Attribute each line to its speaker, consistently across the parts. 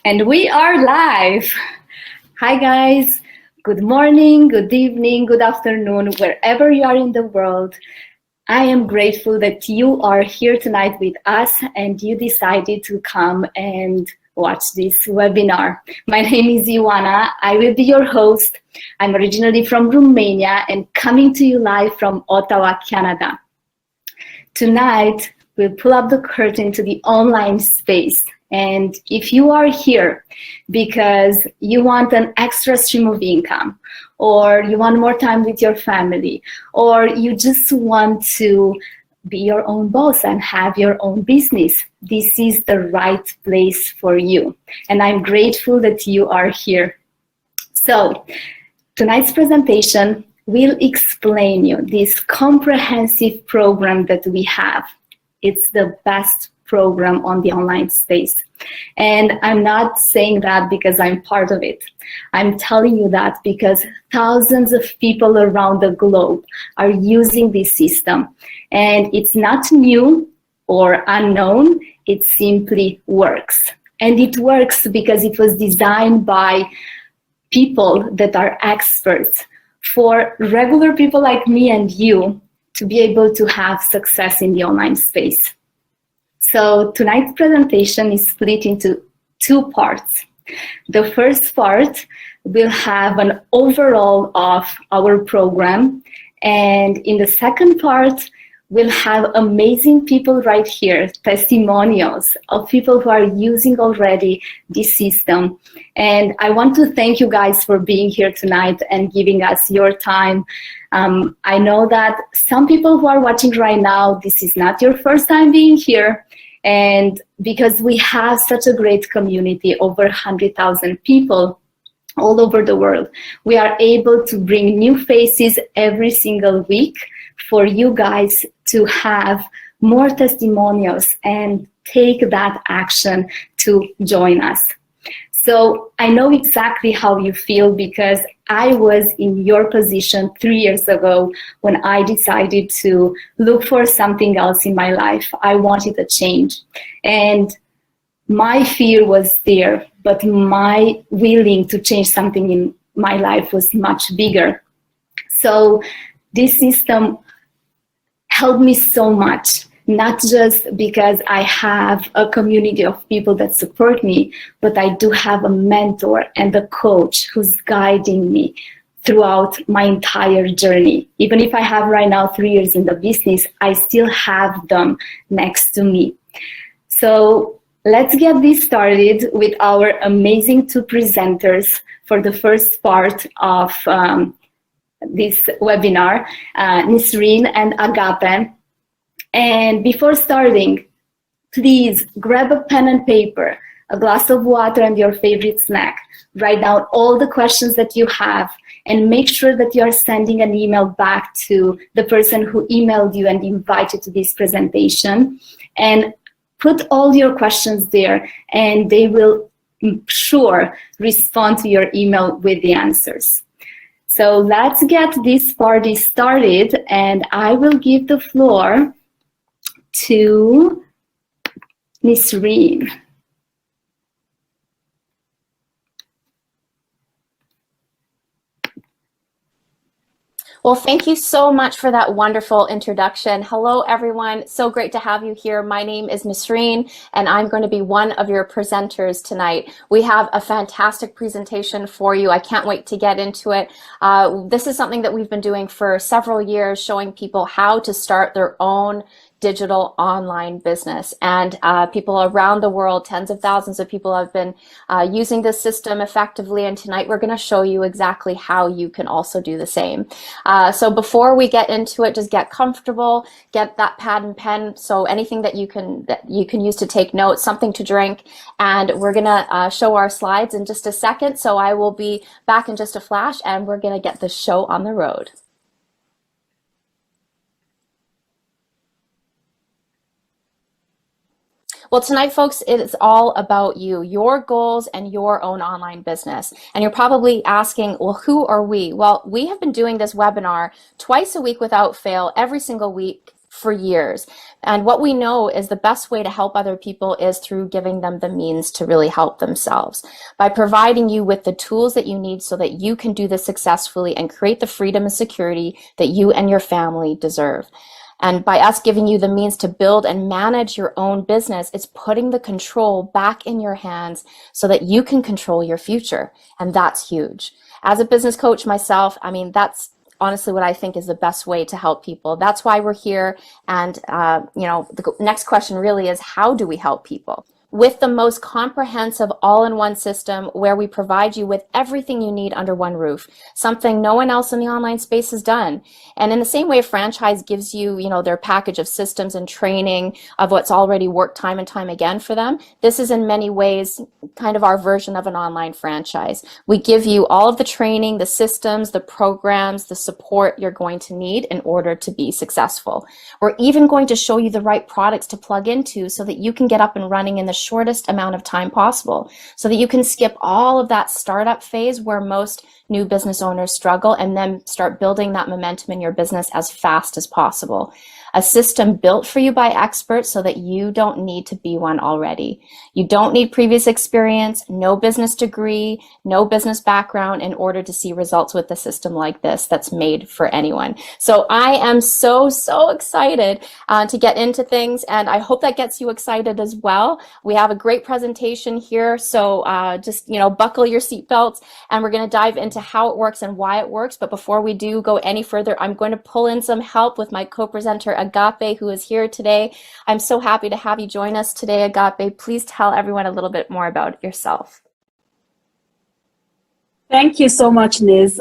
Speaker 1: And we are live. Hi, guys. Good morning, good evening, good afternoon, wherever you are in the world. I am grateful that you are here tonight with us and you decided to come and watch this webinar. My name is Ioana. I will be your host. I'm originally from Romania and coming to you live from Ottawa, Canada. Tonight, we'll pull up the curtain to the online space. And if you are here because you want an extra stream of income, or you want more time with your family, or you just want to be your own boss and have your own business, this is the right place for you. And I'm grateful that you are here. So tonight's presentation will explain you this comprehensive program that we have. It's the best program on the online space. And I'm not saying that because I'm part of it. I'm telling you that because thousands of people around the globe are using this system. And it's not new or unknown, it simply works. And it works because it was designed by people that are experts for regular people like me and you to be able to have success in the online space. So tonight's presentation is split into two parts. The first part will have an overall of our program, and in the second part, we'll have amazing people right here, testimonials of people who are using already this system. And I want to thank you guys for being here tonight and giving us your time. I know that some people who are watching right now, this is not your first time being here. And because we have such a great community, over 100,000 people all over the world, we are able to bring new faces every single week for you guys to have more testimonials and take that action to join us. So I know exactly how you feel because I was in your position 3 years ago when I decided to look for something else in my life. I wanted a change. And my fear was there, but my willing to change something in my life was much bigger. So this system helped me so much. Not just because I have a community of people that support me, but I do have a mentor and a coach who's guiding me throughout my entire journey. Even if I have right now 3 years in the business, I still have them next to me. So let's get this started with our amazing two presenters for the first part of this webinar, Nisreen and Agape. And before starting, please grab a pen and paper, a glass of water and your favorite snack. Write down all the questions that you have and make sure that you are sending an email back to the person who emailed you and invited to this presentation. And put all your questions there and they will sure respond to your email with the answers. So let's get this party started and I will give the floor to Nisreen.
Speaker 2: Well, thank you so much for that wonderful introduction. Hello, everyone. So great to have you here. My name is Nisreen, and I'm going to be one of your presenters tonight. We have a fantastic presentation for you. I can't wait to get into it. This is something that we've been doing for several years, showing people how to start their own digital online business. And people around the world, tens of thousands of people have been using this system effectively. And tonight we're going to show you exactly how you can also do the same. So before we get into it, just get comfortable, get that pad and pen. So anything that you can use to take notes, something to drink. And we're going to show our slides in just a second. So I will be back in just a flash and we're going to get the show on the road. Well, tonight, folks, it is all about you, your goals, and your own online business. And you're probably asking, well, who are we? Well, we have been doing this webinar twice a week without fail, every single week for years. And what we know is the best way to help other people is through giving them the means to really help themselves. By providing you with the tools that you need so that you can do this successfully and create the freedom and security that you and your family deserve. And by us giving you the means to build and manage your own business, it's putting the control back in your hands so that you can control your future. And that's huge. As a business coach myself, I mean, that's honestly what I think is the best way to help people. That's why we're here. And, the next question really is, how do we help people? With the most comprehensive all-in-one system where we provide you with everything you need under one roof, something no one else in the online space has done. And in the same way a franchise gives you, their package of systems and training of what's already worked time and time again for them, this is in many ways kind of our version of an online franchise. We give you all of the training, the systems, the programs, the support you're going to need in order to be successful. We're even going to show you the right products to plug into so that you can get up and running in the shortest amount of time possible, so that you can skip all of that startup phase where most new business owners struggle and then start building that momentum in your business as fast as possible. A system built for you by experts so that you don't need to be one already. You don't need previous experience, no business degree, no business background in order to see results with a system like this that's made for anyone. So I am so excited to get into things, and I hope that gets you excited as well. We have a great presentation here, so just buckle your seatbelts, and we're going to dive into how it works and why it works. But before we do go any further, I'm going to pull in some help with my co-presenter Agape, who is here today. I'm so happy to have you join us today, Agape. Please tell everyone a little bit more about yourself.
Speaker 3: Thank you so much, Niz.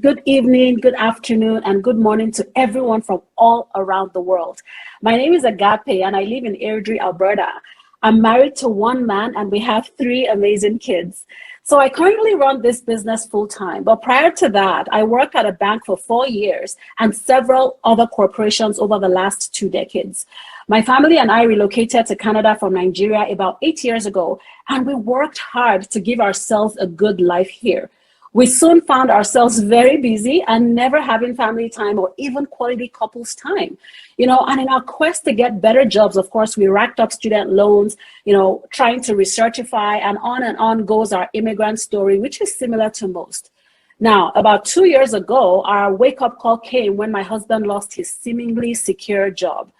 Speaker 3: Good evening, good afternoon, and good morning to everyone from all around the world. My name is Agape, and I live in Airdrie, Alberta. I'm married to one man, and we have 3 amazing kids. So I currently run this business full-time, but prior to that, I worked at a bank for 4 years and several other corporations over the last 2 decades. My family and I relocated to Canada from Nigeria about 8 years ago, and we worked hard to give ourselves a good life here. We soon found ourselves very busy and never having family time or even quality couples time. And in our quest to get better jobs, of course, we racked up student loans, trying to recertify, and on goes our immigrant story, which is similar to most. Now, about 2 years ago, our wake-up call came when my husband lost his seemingly secure job.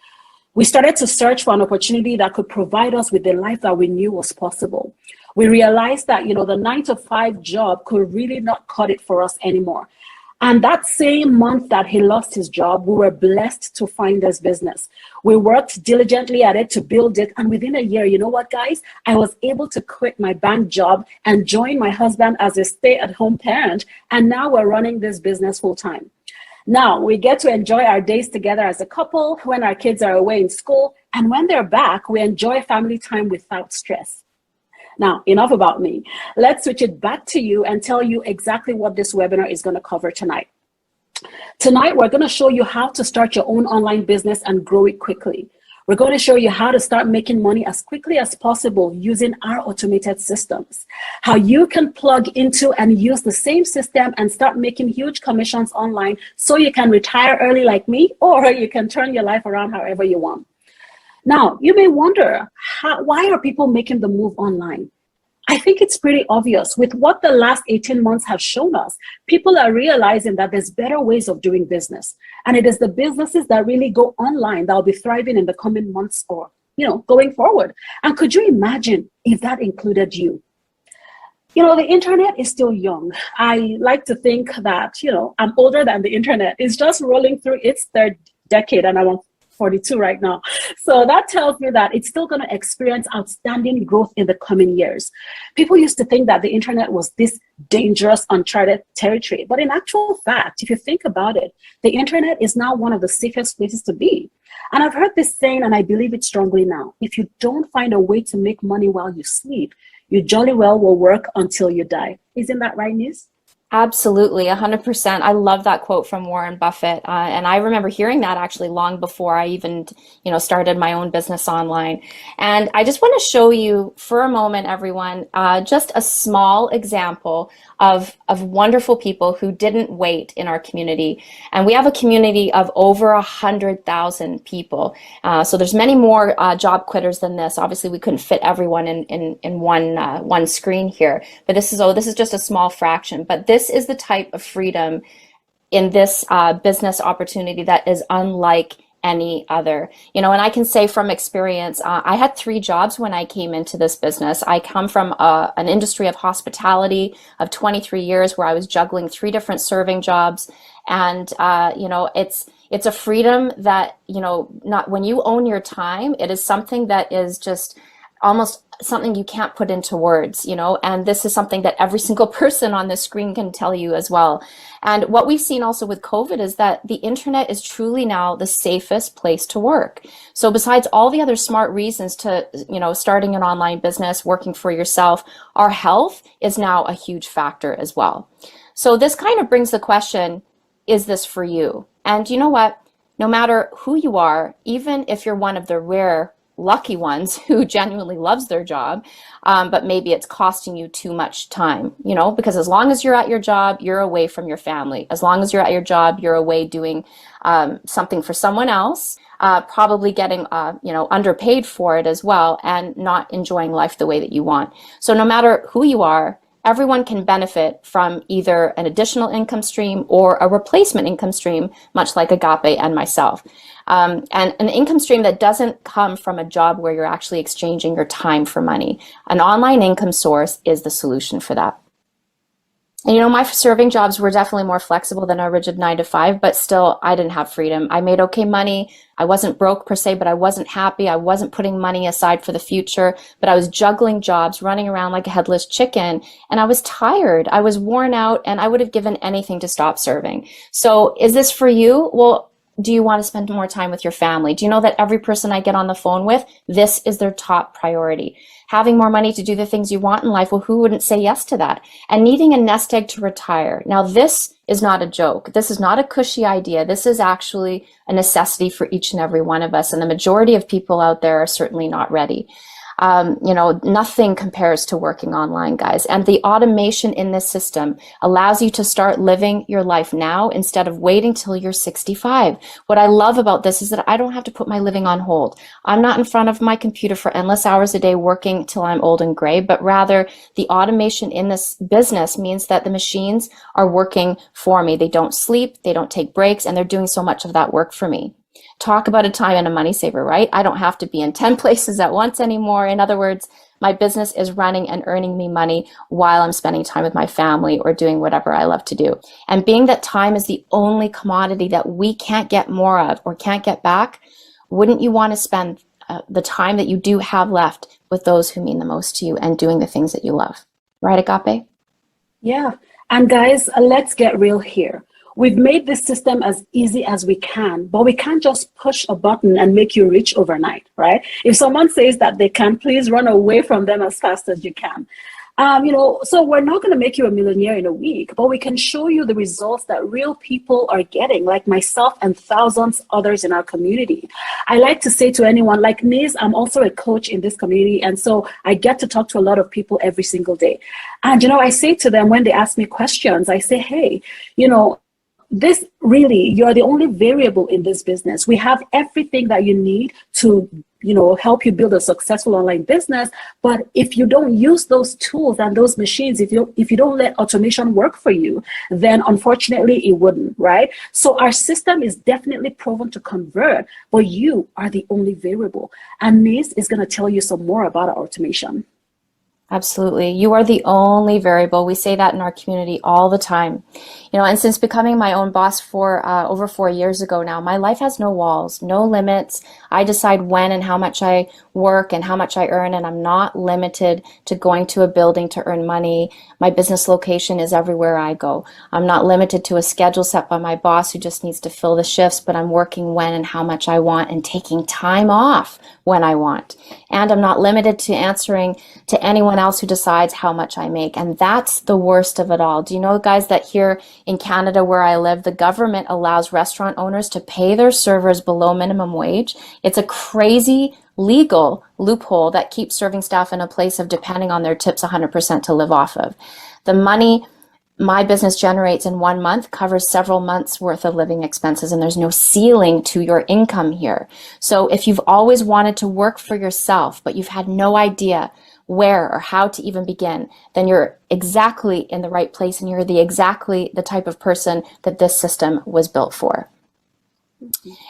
Speaker 3: We started to search for an opportunity that could provide us with the life that we knew was possible. We realized that, the 9-to-5 job could really not cut it for us anymore. And that same month that he lost his job, we were blessed to find this business. We worked diligently at it to build it. And within a year, you know what, guys? I was able to quit my bank job and join my husband as a stay-at-home parent. And now we're running this business full time. Now we get to enjoy our days together as a couple when our kids are away in school. And when they're back, we enjoy family time without stress. Now, enough about me. Let's switch it back to you and tell you exactly what this webinar is going to cover tonight. Tonight, we're going to show you how to start your own online business and grow it quickly. We're going to show you how to start making money as quickly as possible using our automated systems, how you can plug into and use the same system and start making huge commissions online so you can retire early like me, or you can turn your life around however you want. Now, you may wonder, why are people making the move online? I think it's pretty obvious. With what the last 18 months have shown us, people are realizing that there's better ways of doing business. And it is the businesses that really go online that will be thriving in the coming months or, going forward. And could you imagine if that included you? The internet is still young. I like to think that, I'm older than the internet. It's just rolling through its 3rd decade, and I'm 42 right now. So that tells me that it's still going to experience outstanding growth in the coming years. People used to think that the internet was this dangerous, uncharted territory. But in actual fact, if you think about it, the internet is now one of the safest places to be. And I've heard this saying, and I believe it strongly now. If you don't find a way to make money while you sleep, you jolly well will work until you die. Isn't that right, Nis?
Speaker 2: Absolutely, 100%. I love that quote from Warren Buffett. And I remember hearing that actually long before I even, started my own business online. And I just want to show you for a moment, everyone, just a small example of wonderful people who didn't wait in our community. And we have a community of over 100,000 people. So there's many more job quitters than this. Obviously, we couldn't fit everyone in one screen here, but this is just a small fraction. But this is the type of freedom in this business opportunity that is unlike any other. And I can say from experience, I had 3 jobs when I came into this business. I come from an industry of hospitality of 23 years where I was juggling 3 different serving jobs. And, it's a freedom that, not when you own your time, it is something that is just almost something you can't put into words, and this is something that every single person on this screen can tell you as well. And what we've seen also with COVID is that the internet is truly now the safest place to work. So besides all the other smart reasons to, starting an online business, working for yourself, our health is now a huge factor as well. So this kind of brings the question, is this for you? And you know what? No matter who you are, even if you're one of the rare lucky ones who genuinely loves their job, but maybe it's costing you too much time, because as long as you're at your job, you're away from your family. As long as you're at your job, you're away doing something for someone else, probably getting, underpaid for it as well, and not enjoying life the way that you want. So no matter who you are, everyone can benefit from either an additional income stream or a replacement income stream, much like Agape and myself. And an income stream that doesn't come from a job where you're actually exchanging your time for money. An online income source is the solution for that. And my serving jobs were definitely more flexible than a rigid 9 to 5, but still I didn't have freedom. I made okay money. I wasn't broke per se, but I wasn't happy. I wasn't putting money aside for the future, but I was juggling jobs, running around like a headless chicken, and I was tired. I was worn out, and I would have given anything to stop serving. So is this for you? Well, do you want to spend more time with your family? Do you know that every person I get on the phone with, this is their top priority? Having more money to do the things you want in life, well, who wouldn't say yes to that? And needing a nest egg to retire. Now, this is not a joke. This is not a cushy idea. This is actually a necessity for each and every one of us. And the majority of people out there are certainly not ready. Nothing compares to working online, guys. And the automation in this system allows you to start living your life now instead of waiting till you're 65. What I love about this is that I don't have to put my living on hold. I'm not in front of my computer for endless hours a day working till I'm old and gray, but rather the automation in this business means that the machines are working for me. They don't sleep, they don't take breaks, and they're doing so much of that work for me. Talk about a time and a money saver, right? I don't have to be in 10 places at once anymore. In other words, my business is running and earning me money while I'm spending time with my family or doing whatever I love to do. And being that time is the only commodity that we can't get more of or can't get back, wouldn't you want to spend the time that you do have left with those who mean the most to you and doing the things that you love? Right, Agape?
Speaker 3: Yeah. And guys, let's get real here. We've made this system as easy as we can, but we can't just push a button and make you rich overnight, right? If someone says that they can, please run away from them as fast as you can. So we're not going to make you a millionaire in a week, but we can show you the results that real people are getting, like myself and thousands others in our community. I like to say to anyone, like Niz, I'm also a coach in this community. And so I get to talk to a lot of people every single day. And, I say to them when they ask me questions, I say, hey, this really, you're the only variable in this business. We have everything that you need to, help you build a successful online business. But if you don't use those tools and those machines, if you don't let automation work for you, then unfortunately it wouldn't, right? So our system is definitely proven to convert, but you are the only variable. And Niz is going to tell you some more about our automation.
Speaker 2: Absolutely. You are the only variable. We say that in our community all the time. And since becoming my own boss for over 4 years ago now, my life has no walls, no limits. I decide when and how much I work and how much I earn, and I'm not limited to going to a building to earn money. My business location is everywhere I go. I'm not limited to a schedule set by my boss who just needs to fill the shifts, but I'm working when and how much I want and taking time off when I want. And I'm not limited to answering to anyone else who decides how much I make. And that's the worst of it all. Do you know, guys, that here in Canada where I live, the government allows restaurant owners to pay their servers below minimum wage? It's a crazy legal loophole that keeps serving staff in a place of depending on their tips 100% to live off of. The money my business generates in 1 month covers several months worth of living expenses, and there's no ceiling to your income here. So if you've always wanted to work for yourself, but you've had no idea where or how to even begin, then you're exactly in the right place, and you're exactly the type of person that this system was built for.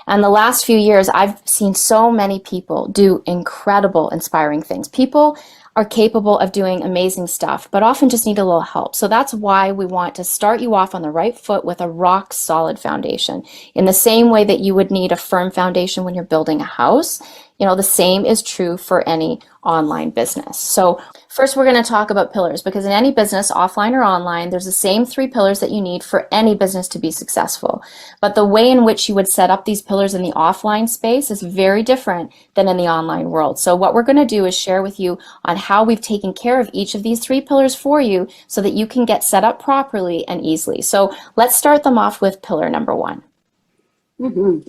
Speaker 2: And the last few years, I've seen so many people do incredible, inspiring things. People are capable of doing amazing stuff, but often just need a little help. So that's why we want to start you off on the right foot with a rock solid foundation. In the same way that you would need a firm foundation when you're building a house, the same is true for any online business. So first we're going to talk about pillars, because in any business, offline or online, there's the same 3 pillars that you need for any business to be successful. But the way in which you would set up these pillars in the offline space is very different than in the online world. So what we're going to do is share with you on how we've taken care of each of these 3 pillars for you so that you can get set up properly and easily. So let's start them off with pillar number 1.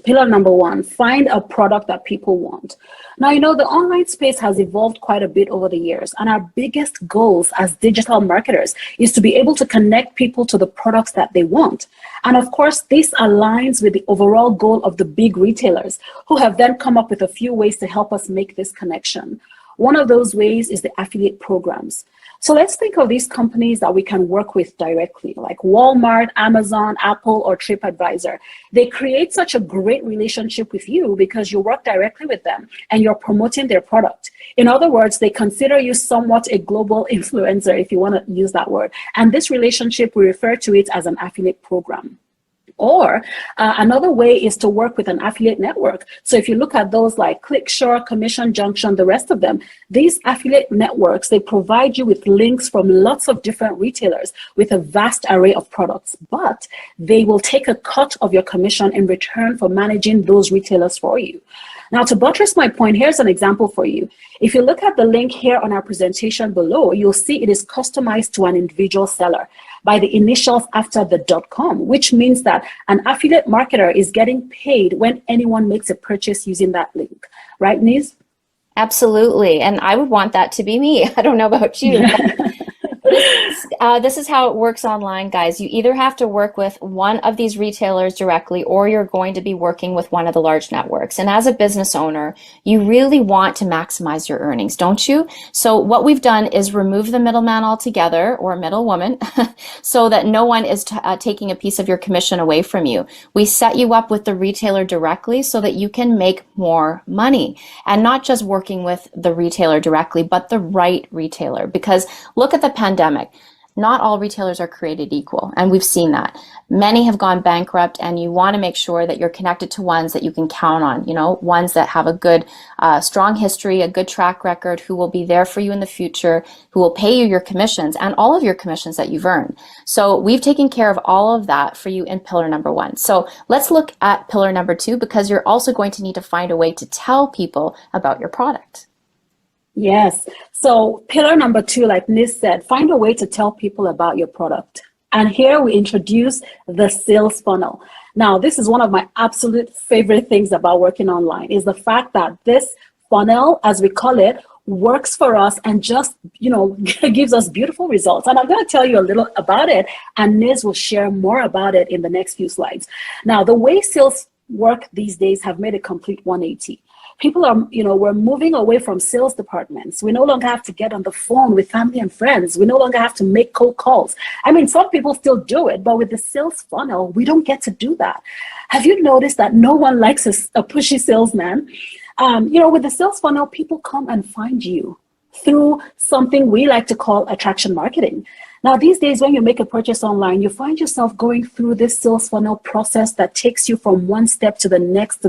Speaker 3: Pillar number 1, find a product that people want. Now, the online space has evolved quite a bit over the years, and our biggest goals as digital marketers is to be able to connect people to the products that they want. And of course, this aligns with the overall goal of the big retailers, who have then come up with a few ways to help us make this connection. One of those ways is the affiliate programs. So let's think of these companies that we can work with directly, like Walmart, Amazon, Apple, or TripAdvisor. They create such a great relationship with you because you work directly with them and you're promoting their product. In other words, they consider you somewhat a global influencer, if you want to use that word. And this relationship, we refer to it as an affiliate program. Or another way is to work with an affiliate network. So if you look at those like ClickShare, Commission Junction, the rest of them, these affiliate networks, they provide you with links from lots of different retailers with a vast array of products, but they will take a cut of your commission in return for managing those retailers for you. Now, to buttress my point, here's an example for you. If you look at the link here on our presentation below, you'll see it is customized to an individual seller by the initials after the .com, which means that an affiliate marketer is getting paid when anyone makes a purchase using that link. Right, Niz?
Speaker 2: Absolutely. And I would want that to be me. I don't know about you. This is how it works online, guys. You either have to work with one of these retailers directly, or you're going to be working with one of the large networks. And as a business owner, you really want to maximize your earnings, don't you? So what we've done is remove the middleman altogether, or middlewoman, so that no one is taking a piece of your commission away from you. We set you up with the retailer directly so that you can make more money, and not just working with the retailer directly, but the right retailer. Because look at the pandemic. Not all retailers are created equal, and we've seen that. Many have gone bankrupt, and you want to make sure that you're connected to ones that you can count on, ones that have a good, strong history, a good track record, who will be there for you in the future, who will pay you your commissions and all of your commissions that you've earned. So we've taken care of all of that for you in pillar number 1. So let's look at pillar number 2, because you're also going to need to find a way to tell people about your product.
Speaker 3: Yes. So pillar number 2, like Niz said, find a way to tell people about your product. And here we introduce the sales funnel. Now, this is one of my absolute favorite things about working online, is the fact that this funnel, as we call it, works for us and just, gives us beautiful results. And I'm going to tell you a little about it, and Niz will share more about it in the next few slides. Now, the way sales work these days have made a complete 180. People are, we're moving away from sales departments. We no longer have to get on the phone with family and friends. We no longer have to make cold calls. I mean, some people still do it, but with the sales funnel, we don't get to do that. Have you noticed that no one likes a pushy salesman? With the sales funnel, people come and find you through something we like to call attraction marketing. Now, these days, when you make a purchase online, you find yourself going through this sales funnel process that takes you from one step to the next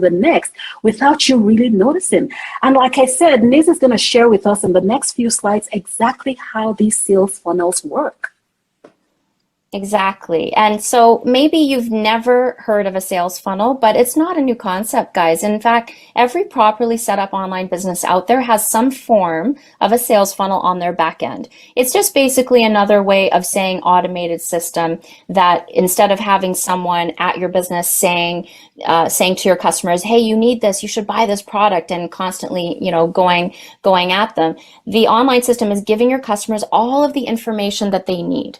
Speaker 3: without you really noticing. And like I said, Niz is going to share with us in the next few slides exactly how these sales funnels work.
Speaker 2: Exactly. And so maybe you've never heard of a sales funnel, but it's not a new concept, guys. In fact, every properly set up online business out there has some form of a sales funnel on their back end. It's just basically another way of saying automated system that instead of having someone at your business saying to your customers, "Hey, you need this, you should buy this product," and constantly, going at them, the online system is giving your customers all of the information that they need.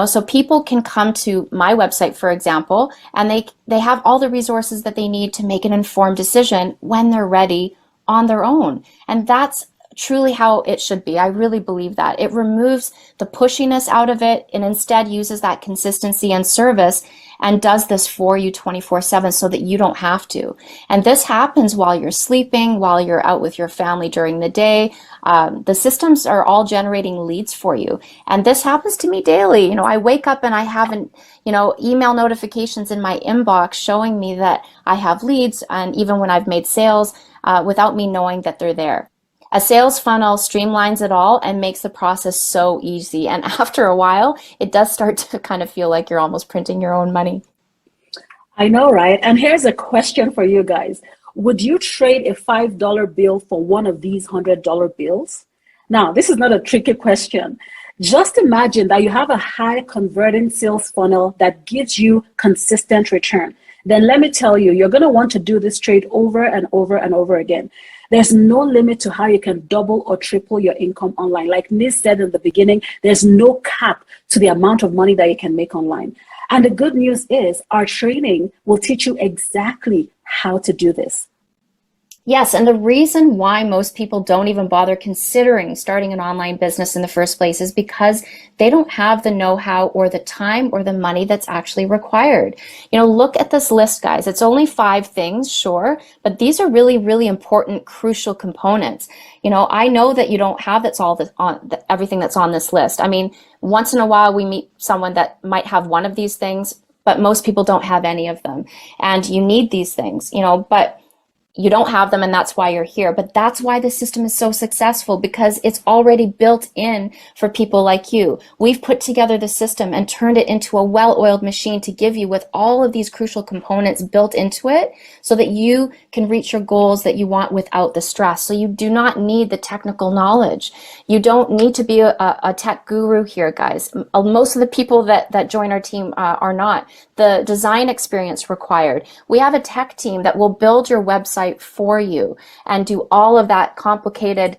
Speaker 2: So people can come to my website, for example, and they have all the resources that they need to make an informed decision when they're ready on their own. And that's truly how it should be. I really believe that. It removes the pushiness out of it and instead uses that consistency and service and does this for you 24/7 so that you don't have to. And this happens while you're sleeping, while you're out with your family during the day. The systems are all generating leads for you. And this happens to me daily. I wake up and I haven't, email notifications in my inbox showing me that I have leads, and even when I've made sales, without me knowing that they're there. A sales funnel streamlines it all and makes the process so easy. And after a while, it does start to kind of feel like you're almost printing your own money.
Speaker 3: I know, right? And here's a question for you guys. Would you trade a $5 bill for one of these $100 bills? Now, this is not a tricky question. Just imagine that you have a high converting sales funnel that gives you consistent return. Then let me tell you, you're going to want to do this trade over and over and over again. There's no limit to how you can double or triple your income online. Like Nis said in the beginning, there's no cap to the amount of money that you can make online. And the good news is our training will teach you exactly how to do this.
Speaker 2: Yes, and the reason why most people don't even bother considering starting an online business in the first place is because they don't have the know-how or the time or the money that's actually required. Look at this list, guys. It's only 5 things, sure, but these are really, really important, crucial components. I know that you don't have everything that's on this list. I mean, once in a while we meet someone that might have one of these things, but most people don't have any of them. And you need these things, but you don't have them, and that's why you're here. But that's why the system is so successful, because it's already built in for people like you. We've put together the system and turned it into a well-oiled machine to give you with all of these crucial components built into it so that you can reach your goals that you want without the stress. So you do not need the technical knowledge. You don't need to be a tech guru here, guys. Most of the people that join our team are not. The design experience required. We have a tech team that will build your website for you and do all of that complicated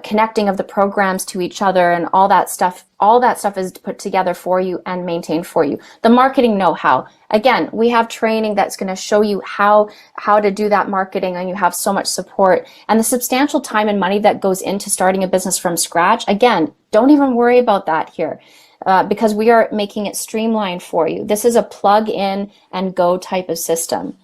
Speaker 2: connecting of the programs to each other and all that stuff. All that stuff is put together for you and maintained for you. The marketing know-how. Again, we have training that's going to show you how to do that marketing, and you have so much support. And the substantial time and money that goes into starting a business from scratch, again, don't even worry about that here. Because we are making it streamlined for you. This is a plug in and go type of system.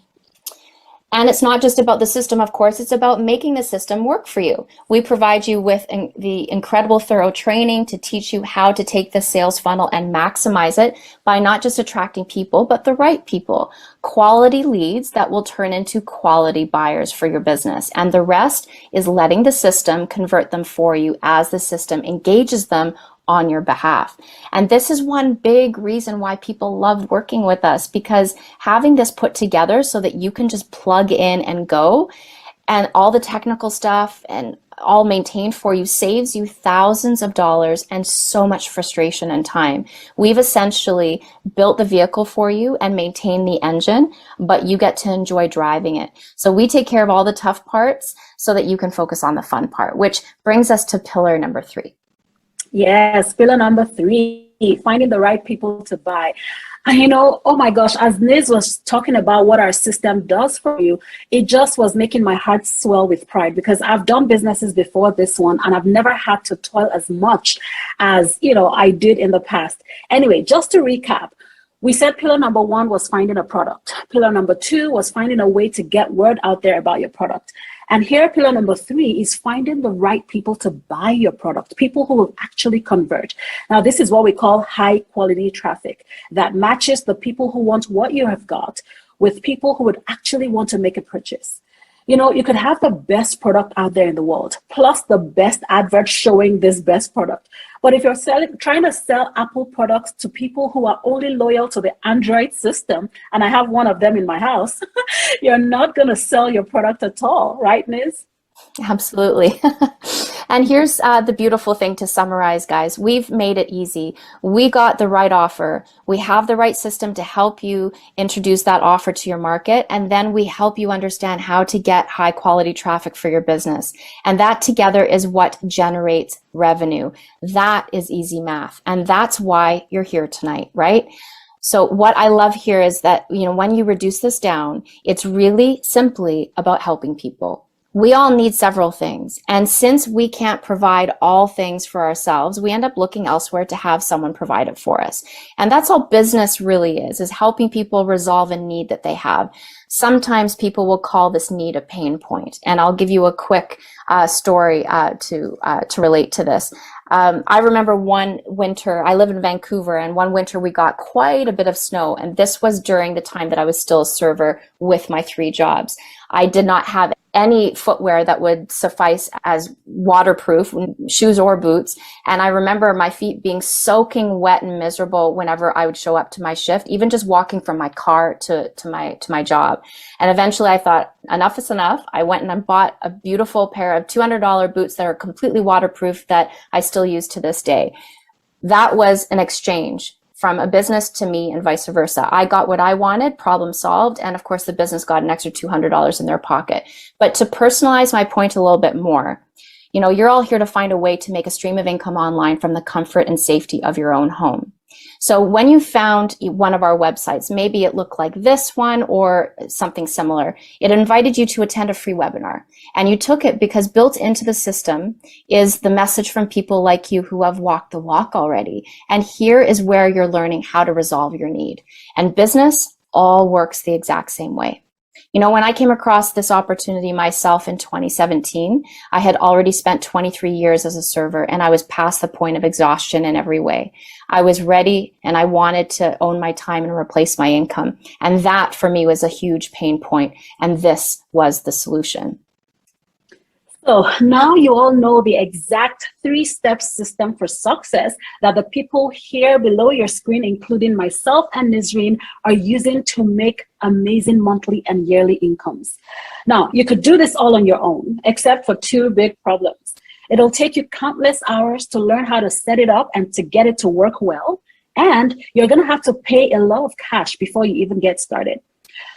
Speaker 2: And it's not just about the system, of course, it's about making the system work for you. We provide you with the incredible thorough training to teach you how to take the sales funnel and maximize it by not just attracting people, but the right people. Quality leads that will turn into quality buyers for your business. And the rest is letting the system convert them for you as the system engages them on your behalf. And this is one big reason why people love working with us, because having this put together so that you can just plug in and go, and all the technical stuff and all maintained for you saves you thousands of dollars and so much frustration and time. We've essentially built the vehicle for you and maintain the engine, but you get to enjoy driving it. So we take care of all the tough parts so that you can focus on the fun part, which brings us to pillar number 3.
Speaker 3: Yes, pillar number 3, finding the right people to buy. And oh my gosh, as Niz was talking about what our system does for you, it just was making my heart swell with pride, because I've done businesses before this one and I've never had to toil as much as, I did in the past. Anyway, just to recap, we said pillar number 1 was finding a product. Pillar number 2 was finding a way to get word out there about your product. And here, pillar number 3 is finding the right people to buy your product, people who will actually convert. Now, this is what we call high quality traffic that matches the people who want what you have got with people who would actually want to make a purchase. You know, you could have the best product out there in the world, plus the best advert showing this best product. But if you're trying to sell Apple products to people who are only loyal to the Android system, and I have one of them in my house, you're not going to sell your product at all, right, Ms.?
Speaker 2: Absolutely. And here's the beautiful thing to summarize, guys. We've made it easy. We got the right offer. We have the right system to help you introduce that offer to your market. And then we help you understand how to get high quality traffic for your business. And that together is what generates revenue. That is easy math. And that's why you're here tonight, right? So what I love here is that, when you reduce this down, it's really simply about helping people. We all need several things. And since we can't provide all things for ourselves, we end up looking elsewhere to have someone provide it for us. And that's all business really is helping people resolve a need that they have. Sometimes people will call this need a pain point. And I'll give you a quick story to relate to this. I remember one winter, I live in Vancouver, and one winter we got quite a bit of snow. And this was during the time that I was still a server with my 3 jobs. I did not have any footwear that would suffice as waterproof, shoes or boots. And I remember my feet being soaking wet and miserable whenever I would show up to my shift, even just walking from my car to my job. And eventually I thought, enough is enough. I went and I bought a beautiful pair of $200 boots that are completely waterproof that I still use to this day. That was an exchange from a business to me and vice versa. I got what I wanted, problem solved, and of course the business got an extra $200 in their pocket. But to personalize my point a little bit more, you're all here to find a way to make a stream of income online from the comfort and safety of your own home. So when you found one of our websites, maybe it looked like this one or something similar, it invited you to attend a free webinar. And you took it because built into the system is the message from people like you who have walked the walk already. And here is where you're learning how to resolve your need. And business all works the exact same way. When I came across this opportunity myself in 2017, I had already spent 23 years as a server and I was past the point of exhaustion in every way. I was ready and I wanted to own my time and replace my income. And that for me was a huge pain point. And this was the solution.
Speaker 3: So now you all know the exact 3-step system for success that the people here below your screen, including myself and Nisreen, are using to make amazing monthly and yearly incomes. Now, you could do this all on your own, except for 2 big problems. It'll take you countless hours to learn how to set it up and to get it to work well. And you're going to have to pay a lot of cash before you even get started.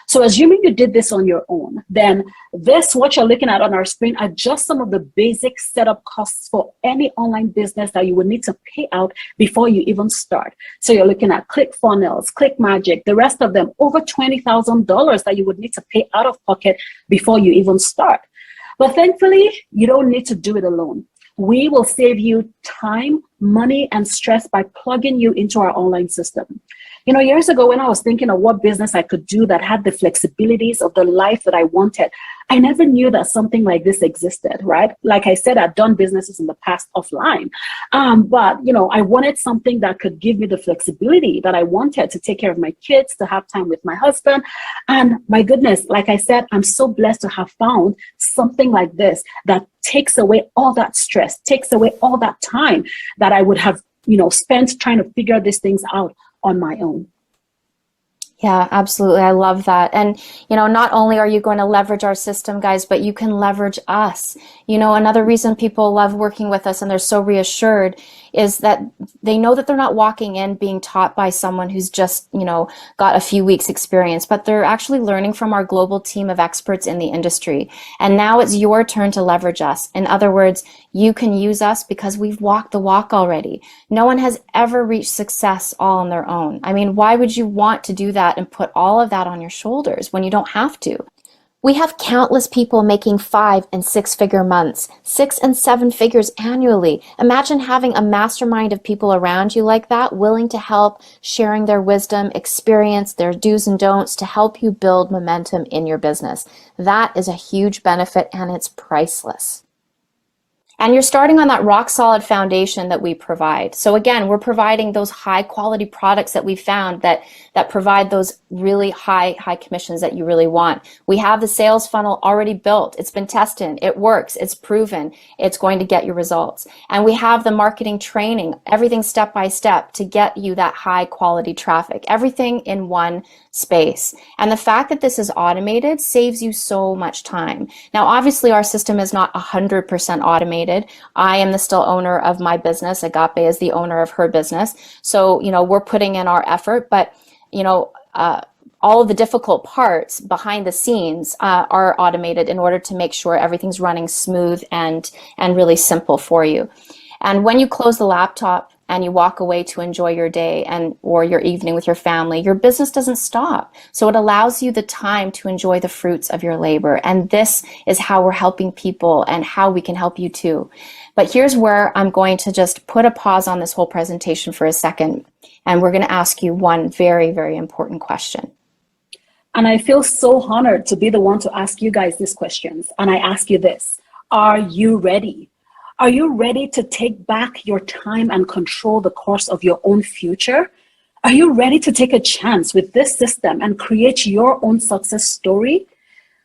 Speaker 3: So assuming you did this on your own, then what you're looking at on our screen are just some of the basic setup costs for any online business that you would need to pay out before you even start. So you're looking at ClickFunnels, ClickMagick, the rest of them, over $20,000 that you would need to pay out of pocket before you even start. But thankfully, you don't need to do it alone. We will save you time, money, and stress by plugging you into our online system. Years ago when I was thinking of what business I could do that had the flexibilities of the life that I wanted, I never knew that something like this existed, right? Like I said, I've done businesses in the past offline. But I wanted something that could give me the flexibility that I wanted to take care of my kids, to have time with my husband. And my goodness, like I said, I'm so blessed to have found something like this that takes away all that stress, takes away all that time that I would have, spent trying to figure these things out on my own.
Speaker 2: Yeah, absolutely. I love that. And, not only are you going to leverage our system, guys, but you can leverage us. Another reason people love working with us and they're so reassured is that they know that they're not walking in being taught by someone who's just, got a few weeks experience, but they're actually learning from our global team of experts in the industry. And now it's your turn to leverage us. In other words, you can use us because we've walked the walk already. No one has ever reached success all on their own. I mean, why would you want to do that and put all of that on your shoulders when you don't have to? We have countless people making 5- and 6-figure months, 6- and 7-figures annually. Imagine having a mastermind of people around you like that, willing to help, sharing their wisdom, experience, their do's and don'ts to help you build momentum in your business. That is a huge benefit and it's priceless. And you're starting on that rock solid foundation that we provide. So again, we're providing those high quality products that we found that provide those really high commissions that you really want. We have the sales funnel already built. It's been tested. It works. It's proven. It's going to get you results. And we have the marketing training, everything step by step to get you that high quality traffic, everything in one space. And the fact that this is automated saves you so much time. Now, obviously our system is not 100% automated. I am the still owner of my business. Agape is the owner of her business. So, we're putting in our effort, but all of the difficult parts behind the scenes are automated in order to make sure everything's running smooth and really simple for you. And when you close the laptop and you walk away to enjoy your day or your evening with your family, your business doesn't stop. So it allows you the time to enjoy the fruits of your labor. And this is how we're helping people and how we can help you too. But here's where I'm going to just put a pause on this whole presentation for a second. And we're going to ask you one very, very important question.
Speaker 3: And I feel so honored to be the one to ask you guys these questions. And I ask you this: are you ready? Are you ready to take back your time and control the course of your own future? Are you ready to take a chance with this system and create your own success story?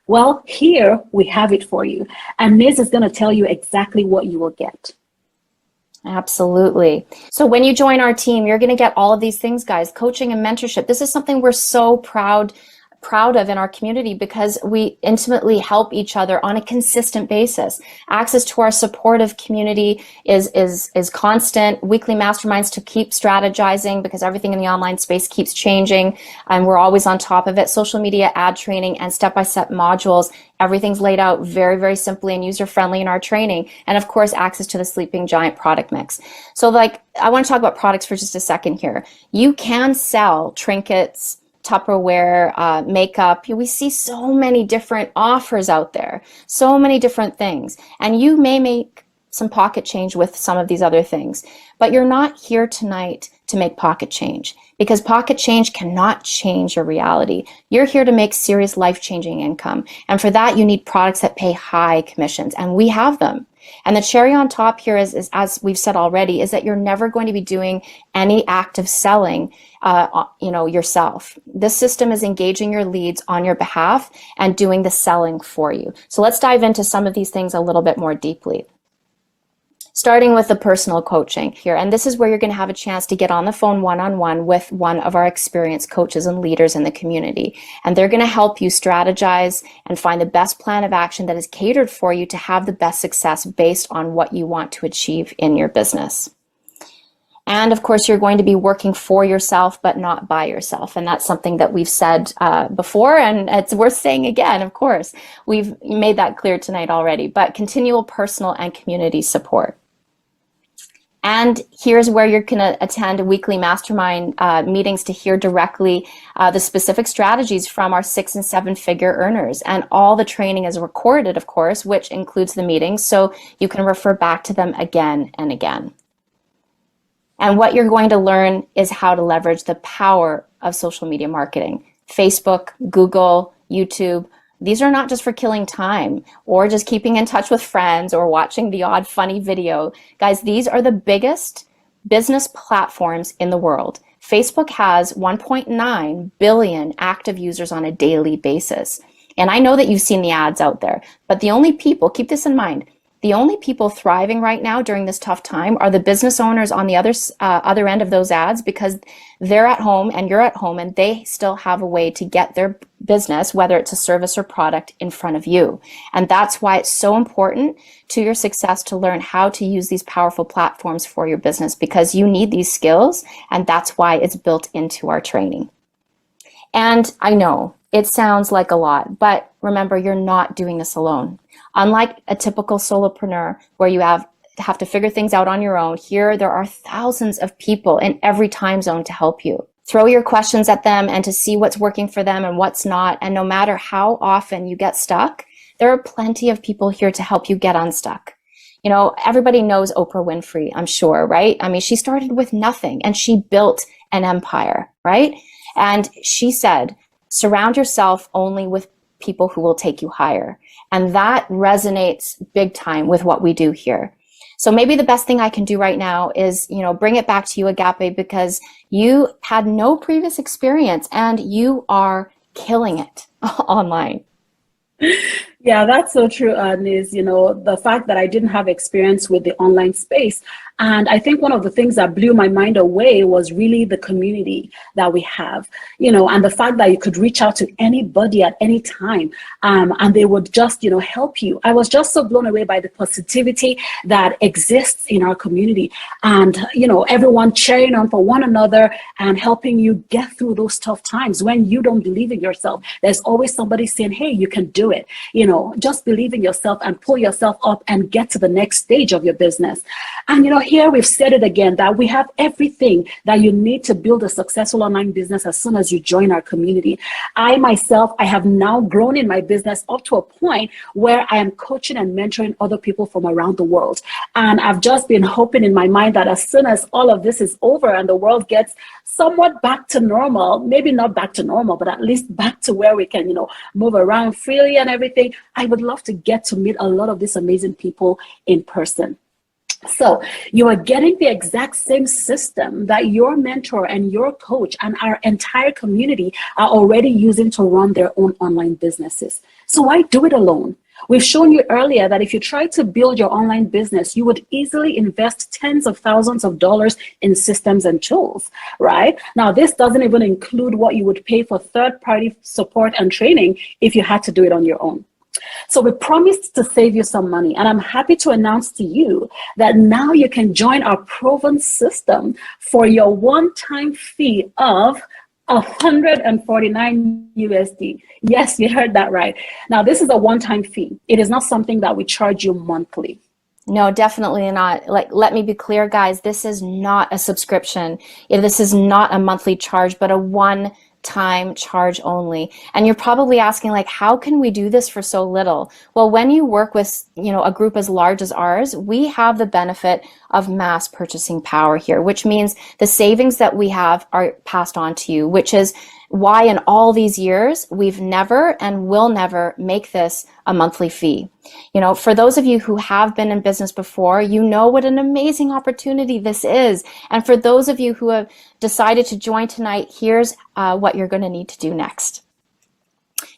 Speaker 3: Well, here we have it for you. And Ms. is going to tell you exactly what you will get.
Speaker 2: Absolutely. So when you join our team, you're going to get all of these things, guys: coaching and mentorship. This is something we're so proud of in our community because we intimately help each other on a consistent basis. Access to our supportive community is constant. Weekly masterminds to keep strategizing because everything in the online space keeps changing and we're always on top of it. Social media ad training and step-by-step modules. Everything's laid out very, very simply and user-friendly in our training. And of course, access to the Sleeping Giant product mix. So I want to talk about products for just a second here. You can sell trinkets, Tupperware, makeup. We see so many different offers out there, so many different things. And you may make some pocket change with some of these other things, but you're not here tonight to make pocket change because pocket change cannot change your reality. You're here to make serious life-changing income. And for that, you need products that pay high commissions, and we have them. And the cherry on top here is, as we've said already, is that you're never going to be doing any active selling yourself. This system is engaging your leads on your behalf and doing the selling for you. So let's dive into some of these things a little bit more deeply. Starting with the personal coaching here. And this is where you're going to have a chance to get on the phone one-on-one with one of our experienced coaches and leaders in the community. And they're going to help you strategize and find the best plan of action that is catered for you to have the best success based on what you want to achieve in your business. And of course, you're going to be working for yourself, but not by yourself. And that's something that we've said before, and it's worth saying again, of course. We've made that clear tonight already, but continual personal and community support. And here's where you're going to attend weekly mastermind meetings to hear directly the specific strategies from our 6- and 7-figure earners. And all the training is recorded, of course, which includes the meetings, so you can refer back to them again and again. And what you're going to learn is how to leverage the power of social media marketing. Facebook, Google, YouTube. These are not just for killing time or just keeping in touch with friends or watching the odd funny video. Guys, these are the biggest business platforms in the world. Facebook has 1.9 billion active users on a daily basis. And I know that you've seen the ads out there, but the only people, keep this in mind, the only people thriving right now during this tough time are the business owners on the other end of those ads, because they're at home and you're at home and they still have a way to get their business, whether it's a service or product, in front of you. And that's why it's so important to your success to learn how to use these powerful platforms for your business, because you need these skills, and that's why it's built into our training. And I know it sounds like a lot, but remember, you're not doing this alone. Unlike a typical solopreneur where you have to figure things out on your own, here there are thousands of people in every time zone to help you. Throw your questions at them and to see what's working for them and what's not. And no matter how often you get stuck, there are plenty of people here to help you get unstuck. You know, everybody knows Oprah Winfrey, I'm sure, right? I mean, she started with nothing and she built an empire, right? And she said, surround yourself only with people who will take you higher. And that resonates big time with what we do here. So maybe the best thing I can do right now is, bring it back to you, Agape, because you had no previous experience and you are killing it online.
Speaker 3: Yeah, that's so true, Nis. The fact that I didn't have experience with the online space. And I think one of the things that blew my mind away was really the community that we have, and the fact that you could reach out to anybody at any time, and they would just, help you. I was just so blown away by the positivity that exists in our community, and, everyone cheering on for one another and helping you get through those tough times. When you don't believe in yourself, there's always somebody saying, hey, you can do it. Just believe in yourself and pull yourself up and get to the next stage of your business. And, here we've said it again, that we have everything that you need to build a successful online business as soon as you join our community. I myself, I have now grown in my business up to a point where I am coaching and mentoring other people from around the world. And I've just been hoping in my mind that as soon as all of this is over and the world gets somewhat back to normal, maybe not back to normal, but at least back to where we can, move around freely and everything, I would love to get to meet a lot of these amazing people in person. So you are getting the exact same system that your mentor and your coach and our entire community are already using to run their own online businesses. So why do it alone? We've shown you earlier that if you try to build your online business, you would easily invest tens of thousands of dollars in systems and tools, right? Now, this doesn't even include what you would pay for third-party support and training if you had to do it on your own. So we promised to save you some money, and I'm happy to announce to you that now you can join our proven system for your one-time fee of $149 USD. Yes, you heard that right. Now, this is a one-time fee. It is not something that we charge you monthly.
Speaker 2: No, definitely not. Let me be clear, guys. This is not a subscription. This is not a monthly charge, but a one-time charge only. And you're probably asking, how can we do this for so little? Well, when you work with, a group as large as ours, we have the benefit of mass purchasing power here, which means the savings that we have are passed on to you, which is why in all these years, we've never and will never make this a monthly fee. For those of you who have been in business before, you know what an amazing opportunity this is. And for those of you who have decided to join tonight, here's what you're going to need to do next.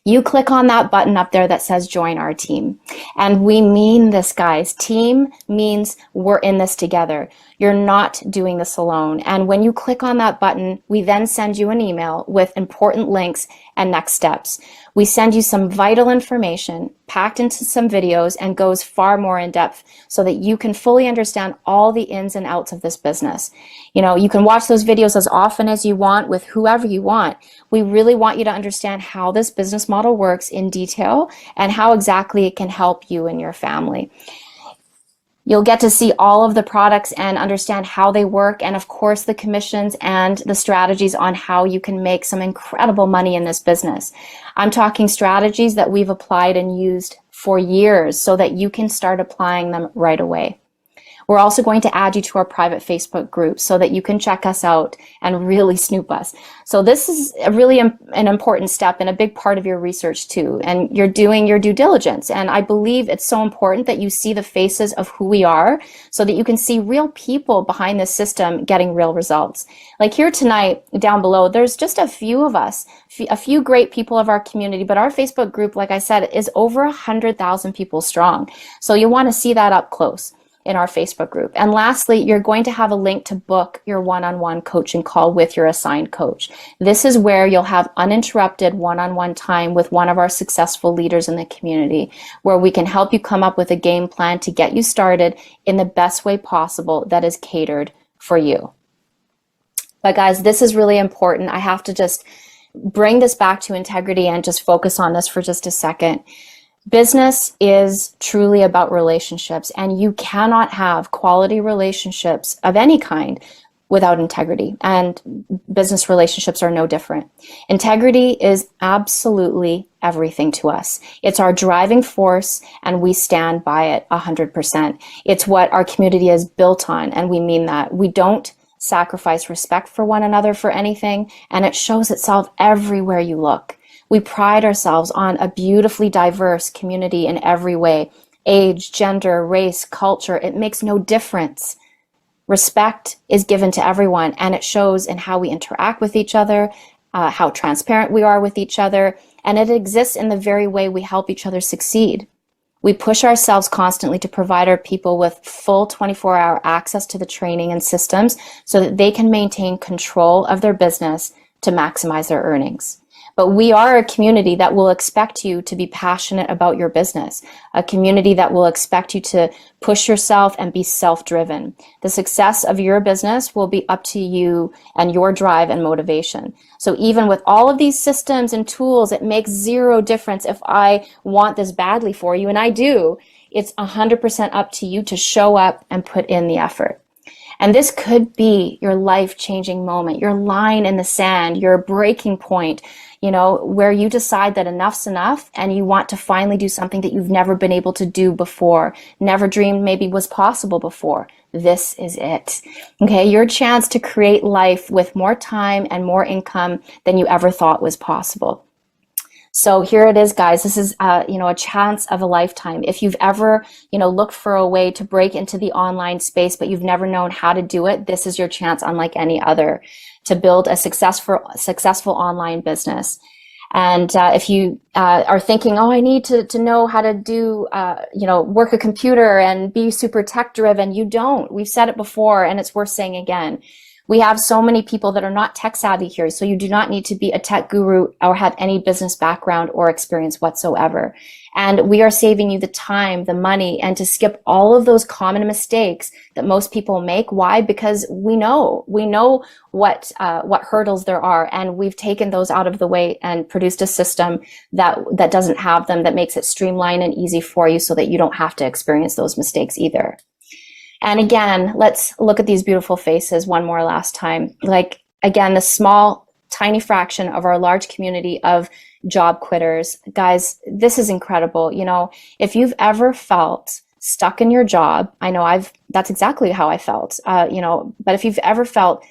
Speaker 2: You click on that button up there that says join our team. And we mean this, guys. Team means we're in this together. You're not doing this alone. And when you click on that button, we then send you an email with important links and next steps. We send you some vital information packed into some videos and goes far more in depth so that you can fully understand all the ins and outs of this business. You can watch those videos as often as you want with whoever you want. We really want you to understand how this business model works in detail and how exactly it can help you and your family. You'll get to see all of the products and understand how they work, and of course the commissions and the strategies on how you can make some incredible money in this business. I'm talking strategies that we've applied and used for years so that you can start applying them right away. We're also going to add you to our private Facebook group so that you can check us out and really snoop us. So this is really an important step and a big part of your research too. And you're doing your due diligence. And I believe it's so important that you see the faces of who we are so that you can see real people behind this system getting real results. Like here tonight, down below, there's just a few of us, a few great people of our community, but our Facebook group, like I said, is over 100,000 people strong. So you want to see that up close in our Facebook group. And lastly, you're going to have a link to book your one-on-one coaching call with your assigned coach. This is where you'll have uninterrupted one-on-one time with one of our successful leaders in the community, where we can help you come up with a game plan to get you started in the best way possible that is catered for you. But guys, this is really important. I have to just bring this back to integrity and just focus on this for just a second. Business is truly about relationships, and you cannot have quality relationships of any kind without integrity, and business relationships are no different. Integrity is absolutely everything to us. It's our driving force, and we stand by it 100%. It's what our community is built on, and we mean that. We don't sacrifice respect for one another for anything, and it shows itself everywhere you look. We pride ourselves on a beautifully diverse community in every way. age, gender, race, culture. It makes no difference. Respect is given to everyone, and it shows in how we interact with each other, how transparent we are with each other, and it exists in the very way we help each other succeed. We push ourselves constantly to provide our people with full 24-hour access to the training and systems so that they can maintain control of their business to maximize their earnings. But we are a community that will expect you to be passionate about your business, a community that will expect you to push yourself and be self-driven. The success of your business will be up to you and your drive and motivation. So even with all of these systems and tools, it makes zero difference if I want this badly for you, and I do. It's 100% up to you to show up and put in the effort. And this could be your life-changing moment, your line in the sand, your breaking point, where you decide that enough's enough and you want to finally do something that you've never been able to do before, never dreamed maybe was possible before. This is it. Okay, your chance to create life with more time and more income than you ever thought was possible. So here it is, guys. This is, a chance of a lifetime. If you've ever, looked for a way to break into the online space, but you've never known how to do it, this is your chance, unlike any other, to build a successful online business. And if you are thinking, oh, I need to know how to do, work a computer and be super tech driven, you don't. We've said it before, and it's worth saying again. We have so many people that are not tech savvy here, so you do not need to be a tech guru or have any business background or experience whatsoever. And we are saving you the time, the money, and to skip all of those common mistakes that most people make. Why? Because we know what hurdles there are, and we've taken those out of the way and produced a system that doesn't have them, that makes it streamlined and easy for you so that you don't have to experience those mistakes either. And again, let's look at these beautiful faces one more last time. Like, again, the small, tiny fraction of our large community of job quitters. Guys, this is incredible. If you've ever felt stuck in your job, I know that's exactly how I felt, but if you've ever felt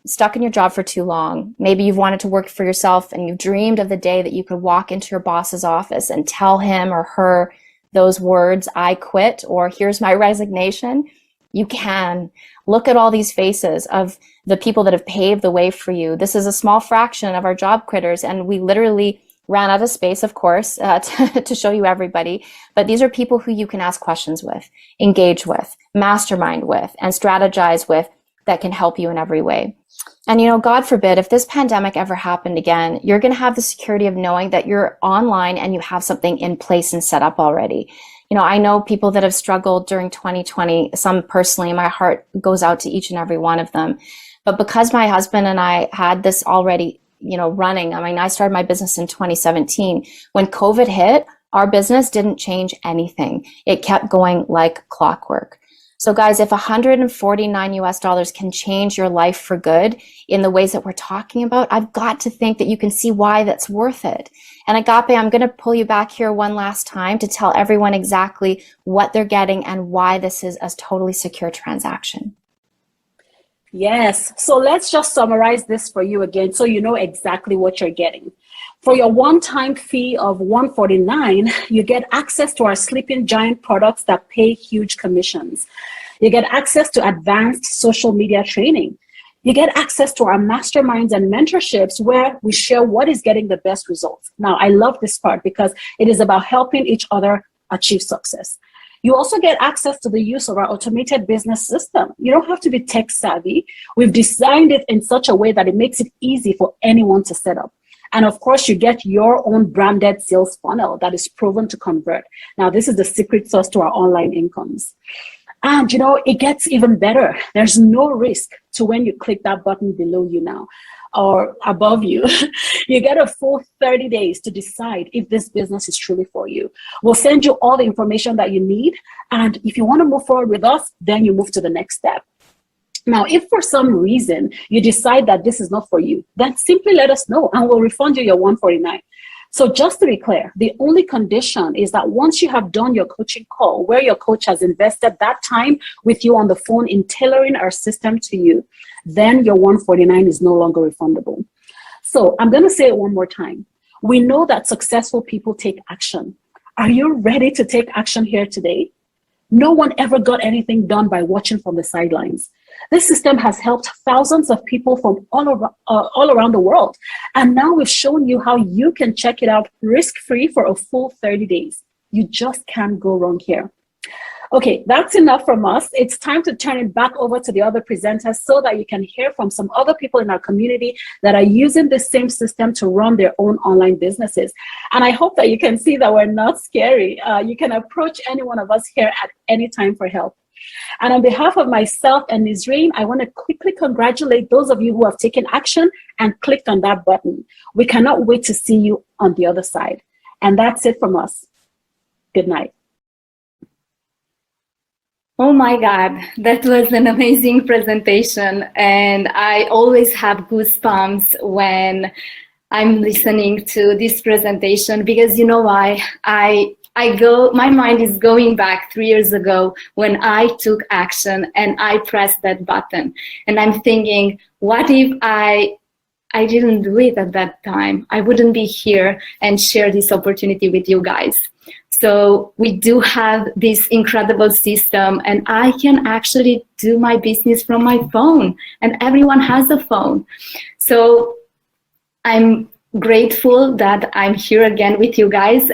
Speaker 2: stuck in your job for too long, maybe you've wanted to work for yourself and you've dreamed of the day that you could walk into your boss's office and tell him or her those words, I quit, or here's my resignation. You can look at all these faces of the people that have paved the way for you. This is a small fraction of our job quitters, and we literally ran out of space, of course, to show you everybody. But these are people who you can ask questions with, engage with, mastermind with, and strategize with that can help you in every way. And God forbid, if this pandemic ever happened again, you're going to have the security of knowing that you're online and you have something in place and set up already. I know people that have struggled during 2020, some personally, my heart goes out to each and every one of them. But because my husband and I had this already, running, I started my business in 2017. When COVID hit, our business didn't change anything. It kept going like clockwork. So guys, if $149 can change your life for good in the ways that we're talking about, I've got to think that you can see why that's worth it. And Agape, I'm going to pull you back here one last time to tell everyone exactly what they're getting and why this is a totally secure transaction.
Speaker 3: Yes. So let's just summarize this for you again so you know exactly what you're getting. For your one-time fee of $149, you get access to our Sleeping Giant products that pay huge commissions. You get access to advanced social media training. You get access to our masterminds and mentorships where we share what is getting the best results. Now, I love this part because it is about helping each other achieve success. You also get access to the use of our automated business system. You don't have to be tech savvy. We've designed it in such a way that it makes it easy for anyone to set up. And of course, you get your own branded sales funnel that is proven to convert. Now, this is the secret sauce to our online incomes. And it gets even better. There's no risk to when you click that button below you now or above you. You get a full 30 days to decide if this business is truly for you. We'll send you all the information that you need. And if you want to move forward with us, then you move to the next step. Now, if for some reason you decide that this is not for you, then simply let us know and we'll refund you your $149. So just to be clear, the only condition is that once you have done your coaching call, where your coach has invested that time with you on the phone in tailoring our system to you, then your $149 is no longer refundable. So I'm going to say it one more time. We know that successful people take action. Are you ready to take action here today? No one ever got anything done by watching from the sidelines. This system has helped thousands of people from all around the world. And now we've shown you how you can check it out risk-free for a full 30 days. You just can't go wrong here. Okay, that's enough from us. It's time to turn it back over to the other presenters so that you can hear from some other people in our community that are using the same system to run their own online businesses. And I hope that you can see that we're not scary. You can approach any one of us here at any time for help. And on behalf of myself and Nisreen, I want to quickly congratulate those of you who have taken action and clicked on that button. We cannot wait to see you on the other side. And that's it from us. Good night.
Speaker 1: Oh my God, that was an amazing presentation. And I always have goosebumps when I'm listening to this presentation, because you know why? My mind is going back 3 years ago when I took action and I pressed that button. And I'm thinking, what if I didn't do it at that time? I wouldn't be here and share this opportunity with you guys. So we do have this incredible system, and I can actually do my business from my phone, and everyone has a phone. So I'm grateful that I'm here again with you guys.